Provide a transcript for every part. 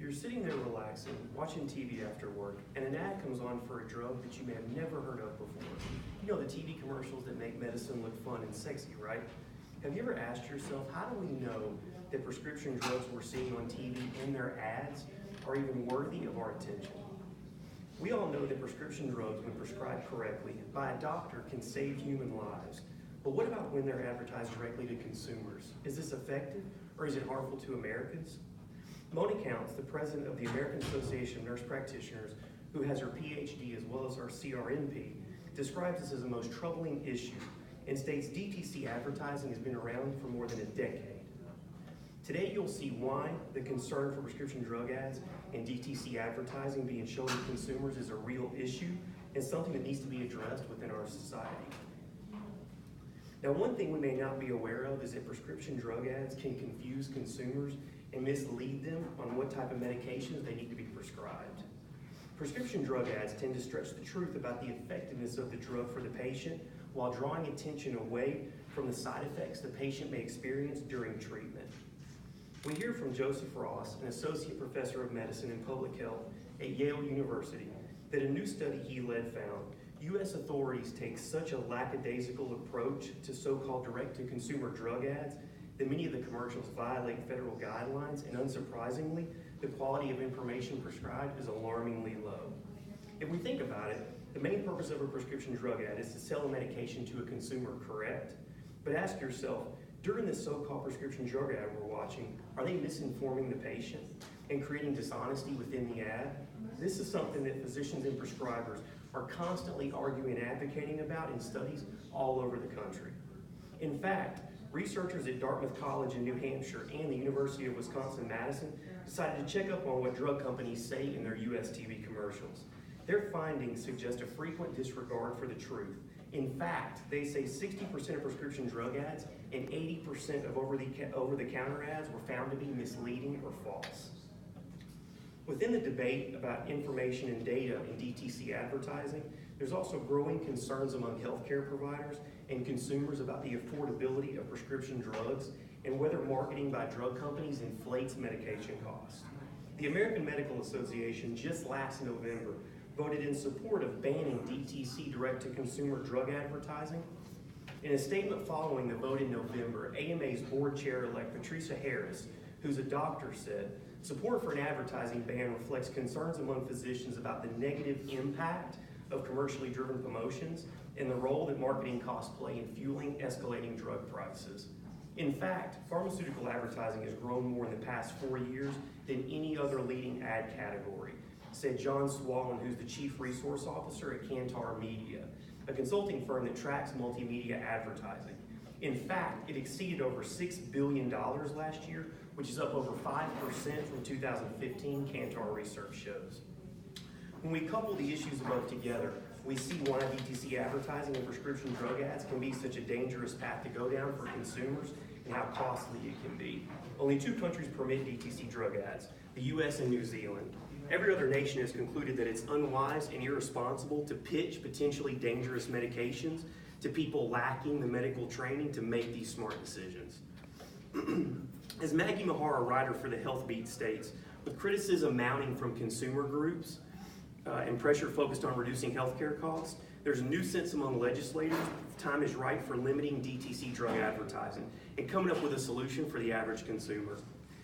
You're sitting there relaxing, watching TV after work, and an ad comes on for a drug that you may have never heard of before. You know the TV commercials that make medicine look fun and sexy, right? Have you ever asked yourself, how do we know that prescription drugs we're seeing on TV and their ads are even worthy of our attention? We all know that prescription drugs, when prescribed correctly by a doctor, can save human lives. But what about when they're advertised directly to consumers? Is this effective, or is it harmful to Americans? Moni Counts, the president of the American Association of Nurse Practitioners, who has her PhD as well as her CRNP, describes this as the most troubling issue and states DTC advertising has been around for more than a decade. Today you'll see why the concern for prescription drug ads and DTC advertising being shown to consumers is a real issue and something that needs to be addressed within our society. Now, one thing we may not be aware of is that prescription drug ads can confuse consumers and mislead them on what type of medications they need to be prescribed. Prescription drug ads tend to stretch the truth about the effectiveness of the drug for the patient while drawing attention away from the side effects the patient may experience during treatment. We hear from Joseph Ross, an associate professor of medicine and public health at Yale University, that a new study he led found U.S. authorities take such a lackadaisical approach to so-called direct-to-consumer drug ads that many of the commercials violate federal guidelines, and unsurprisingly, the quality of information prescribed is alarmingly low. If we think about it, the main purpose of a prescription drug ad is to sell a medication to a consumer, correct? But ask yourself, during this so-called prescription drug ad we're watching, are they misinforming the patient and creating dishonesty within the ad? This is something that physicians and prescribers are constantly arguing and advocating about in studies all over the country. In fact, researchers at Dartmouth College in New Hampshire and the University of Wisconsin-Madison decided to check up on what drug companies say in their US TV commercials. Their findings suggest a frequent disregard for the truth. In fact, they say 60% of prescription drug ads and 80% of over-the-counter ads were found to be misleading or false. Within the debate about information and data in DTC advertising, there's also growing concerns among healthcare providers and consumers about the affordability of prescription drugs and whether marketing by drug companies inflates medication costs. The American Medical Association just last November voted in support of banning DTC direct-to-consumer drug advertising. In a statement following the vote in November, AMA's board chair-elect Patricia Harris, who's a doctor, said, "Support for an advertising ban reflects concerns among physicians about the negative impact of commercially driven promotions and the role that marketing costs play in fueling escalating drug prices. In fact, pharmaceutical advertising has grown more in the past 4 years than any other leading ad category," said John Swallen, who's the Chief Resource Officer at Kantar Media, a consulting firm that tracks multimedia advertising. In fact, it exceeded over $6 billion last year, which is up over 5% from 2015, Kantar research shows. When we couple the issues above together, we see why DTC advertising and prescription drug ads can be such a dangerous path to go down for consumers and how costly it can be. Only 2 countries permit DTC drug ads, the US and New Zealand. Every other nation has concluded that it's unwise and irresponsible to pitch potentially dangerous medications to people lacking the medical training to make these smart decisions. As Maggie Mahar, a writer for the Health Beat, states, with criticism mounting from consumer groups and pressure focused on reducing healthcare costs, there's a new sense among legislators time is right for limiting DTC drug advertising and coming up with a solution for the average consumer.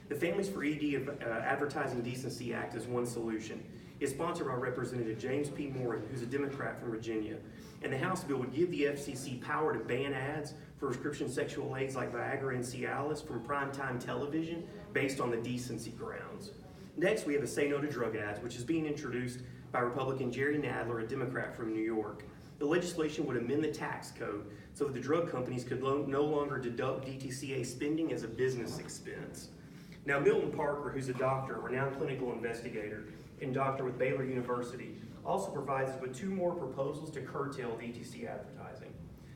The Families for ED Advertising Decency Act is one solution. It's sponsored by Representative James P. Moran, who's a Democrat from Virginia. And the House bill would give the FCC power to ban ads for prescription sexual aids like Viagra and Cialis from primetime television based on the decency grounds. Next, we have a Say No to Drug Ads, which is being introduced by Republican Jerry Nadler, a Democrat from New York. The legislation would amend the tax code so that the drug companies could no longer deduct DTCA spending as a business expense. Now, Milton Parker, who's a doctor, a renowned clinical investigator, and doctor with Baylor University, also provides us with 2 more proposals to curtail DTC advertising.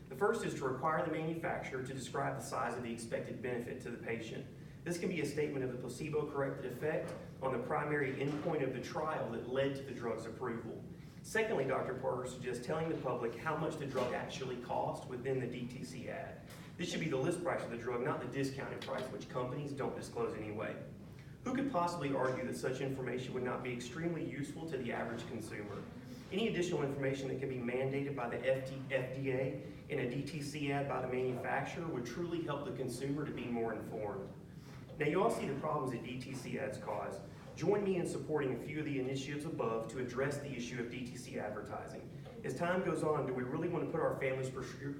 The first is to require the manufacturer to describe the size of the expected benefit to the patient. This can be a statement of the placebo-corrected effect on the primary endpoint of the trial that led to the drug's approval. Secondly, Dr. Parker suggests telling the public how much the drug actually costs within the DTC ad. This should be the list price of the drug, not the discounted price, which companies don't disclose anyway. Who could possibly argue that such information would not be extremely useful to the average consumer? Any additional information that can be mandated by the FDA in a DTC ad by the manufacturer would truly help the consumer to be more informed. Now you all see the problems that DTC ads cause. Join me in supporting a few of the initiatives above to address the issue of DTC advertising. As time goes on, do we really want to put our family's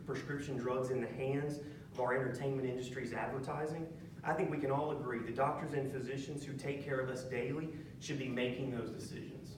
prescription drugs in the hands of our entertainment industry's advertising? I think we can all agree the doctors and physicians who take care of us daily should be making those decisions.